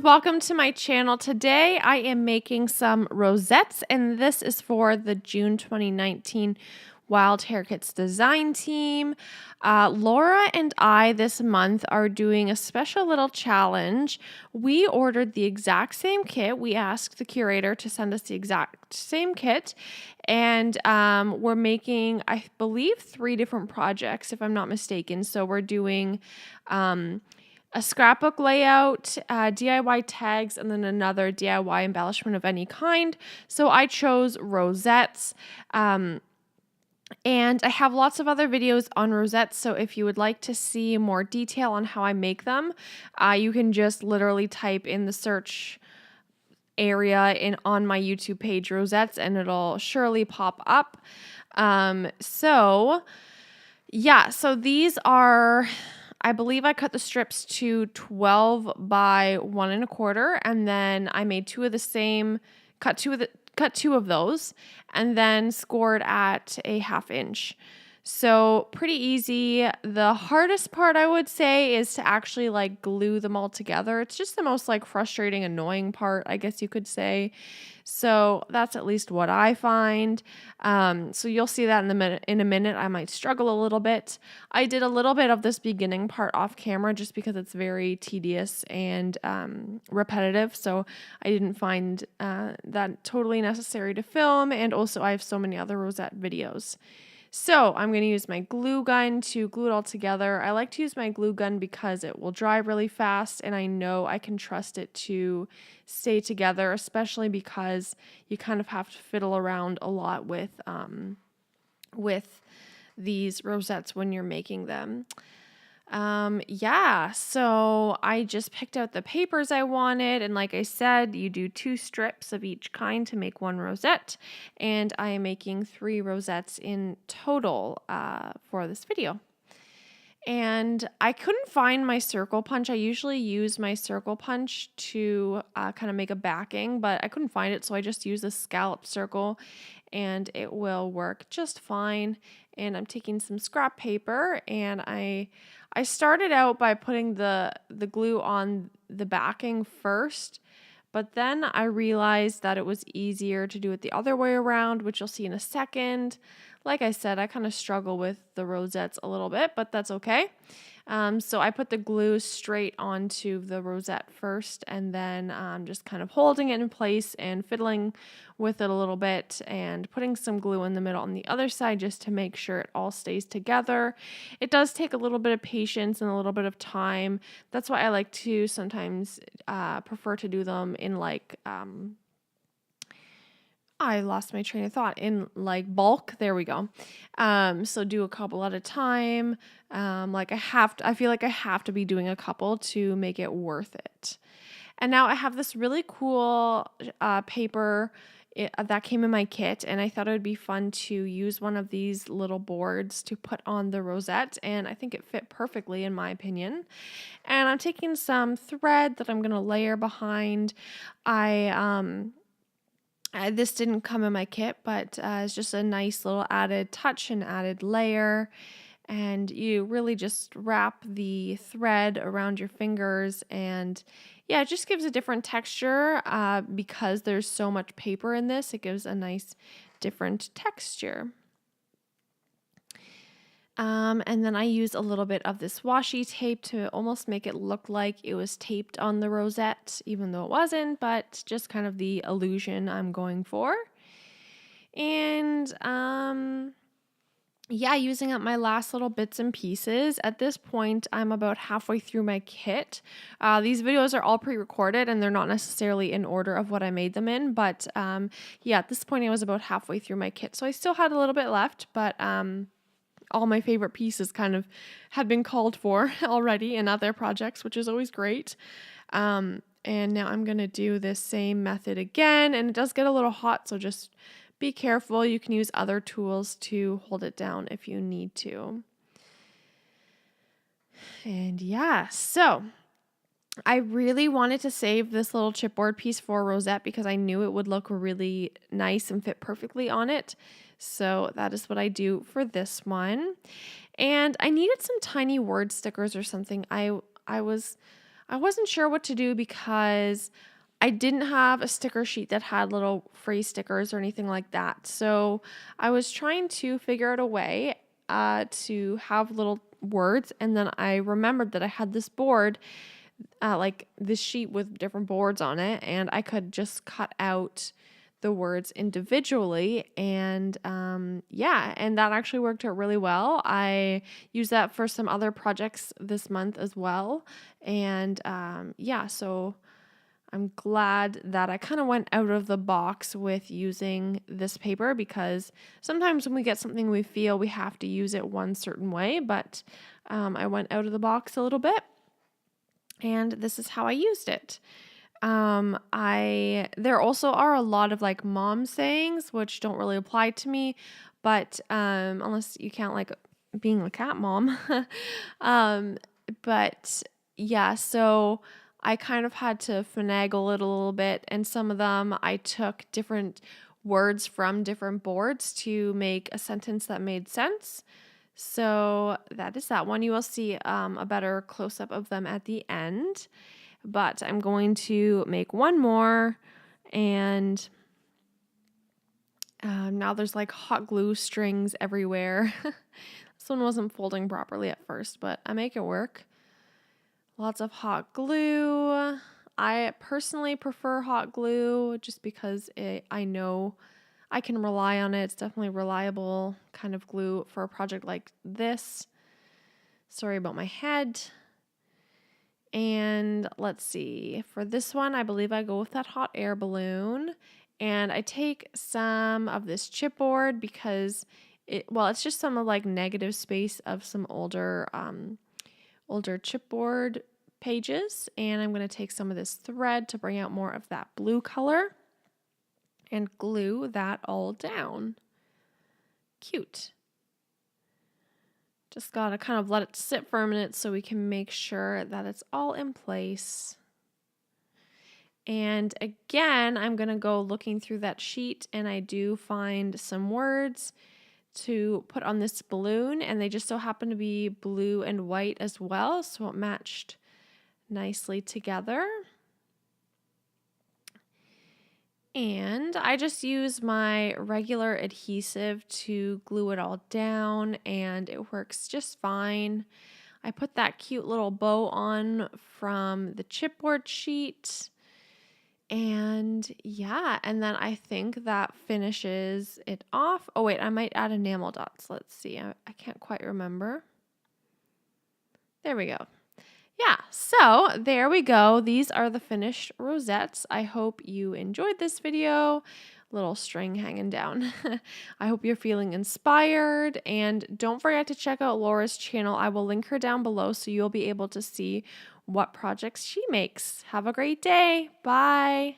welcome to my channel. Today I am making some rosettes, and this is for the June 2019 Wild Hare Kits design team. Laura and I this month are doing a special little challenge. We ordered the exact same kit. We asked the curator to send us the exact same kit, and we're making, I believe, 3 different projects, if I'm not mistaken. So we're doing a scrapbook layout, DIY tags, and then another DIY embellishment of any kind. So I chose rosettes. And I have lots of other videos on rosettes, so if you would like to see more detail on how I make them, you can just literally type in the search area on my YouTube page, rosettes, and it'll surely pop up. So these are, I believe I cut the strips to 12 by 1 1/4, and then I made 2 of the same, cut 2 of those, and then scored at a 1/2 inch. So pretty easy. The hardest part, I would say, is to actually glue them all together. It's just the most frustrating, annoying part, I guess you could say. So that's at least what I find. So you'll see that in a minute. I might struggle a little bit. I did a little bit of this beginning part off camera just because it's very tedious and repetitive. So I didn't find that totally necessary to film. And also I have so many other rosette videos. So I'm going to use my glue gun to glue it all together. I like to use my glue gun because it will dry really fast, and I know I can trust it to stay together, especially because you kind of have to fiddle around a lot with these rosettes when you're making them. So I just picked out the papers I wanted, and like I said, you do 2 strips of each kind to make 1 rosette, and I am making 3 rosettes in total for this video. And I couldn't find my circle punch. I usually use my circle punch to kind of make a backing, but I couldn't find it, so I just use a scallop circle, and it will work just fine. And I'm taking some scrap paper, and I started out by putting the glue on the backing first, but then I realized that it was easier to do it the other way around, which you'll see in a second. Like I said, I kind of struggle with the rosettes a little bit, but that's okay. So I put the glue straight onto the rosette first, and then just kind of holding it in place and fiddling with it a little bit and putting some glue in the middle on the other side just to make sure it all stays together. It does take a little bit of patience and a little bit of time. That's why I like to sometimes prefer to do them in I lost my train of thought, in bulk. There we go. So do a couple at a time. I feel like I have to be doing a couple to make it worth it. And now I have this really cool paper that came in my kit, and I thought it would be fun to use one of these little boards to put on the rosette, and I think it fit perfectly in my opinion. And I'm taking some thread that I'm going to layer behind. This didn't come in my kit, but it's just a nice little added touch and added layer. And you really just wrap the thread around your fingers, and it just gives a different texture because there's so much paper in this. It gives a nice different texture. And then I use a little bit of this washi tape to almost make it look like it was taped on the rosette, even though it wasn't, but just kind of the illusion I'm going for. And using up my last little bits and pieces. At this point, I'm about halfway through my kit. These videos are all pre-recorded, and they're not necessarily in order of what I made them in, but at this point I was about halfway through my kit. So I still had a little bit left, but all my favorite pieces kind of had been called for already in other projects, which is always great. And now I'm going to do this same method again, and it does get a little hot, so just be careful. You can use other tools to hold it down if you need to. And so I really wanted to save this little chipboard piece for a rosette because I knew it would look really nice and fit perfectly on it. So that is what I do for this one. And I needed some tiny word stickers or something. I I wasn't sure what to do because I didn't have a sticker sheet that had little free stickers or anything like that. So I was trying to figure out a way to have little words. And then I remembered that I had this board, like this sheet with different boards on it, and I could just cut out the words individually. And yeah, and that actually worked out really well. I used that for some other projects this month as well. And yeah, so I'm glad that I kind of went out of the box with using this paper, because sometimes when we get something we feel we have to use it one certain way, but I went out of the box a little bit, and this is how I used it. There also are a lot of like mom sayings which don't really apply to me, but unless you count like being a cat mom. um, but yeah, so I kind of had to finagle it a little bit, and some of them I took different words from different boards to make a sentence that made sense. So that is that one. You will see a better close up of them at the end. But I'm going to make one more, and now there's like hot glue strings everywhere. This one wasn't folding properly at first, but I make it work. Lots of hot glue. I personally prefer hot glue just because I know I can rely on it. It's definitely reliable kind of glue for a project like this. Sorry about my head. And let's see, for this one, I believe I go with that hot air balloon. And I take some of this chipboard because it's just some of like negative space of some older chipboard pages. And I'm going to take some of this thread to bring out more of that blue color and glue that all down. Cute. Just gotta kind of let it sit for a minute so we can make sure that it's all in place. And again, I'm gonna go looking through that sheet, and I do find some words to put on this balloon, and they just so happen to be blue and white as well, so it matched nicely together. And I just use my regular adhesive to glue it all down, and it works just fine. I put that cute little bow on from the chipboard sheet. And yeah, and then I think that finishes it off. Oh wait, I might add enamel dots. Let's see. I can't quite remember. There we go. Yeah, so there we go. These are the finished rosettes. I hope you enjoyed this video. Little string hanging down. I hope you're feeling inspired, and don't forget to check out Laura's channel. I will link her down below so you'll be able to see what projects she makes. Have a great day. Bye.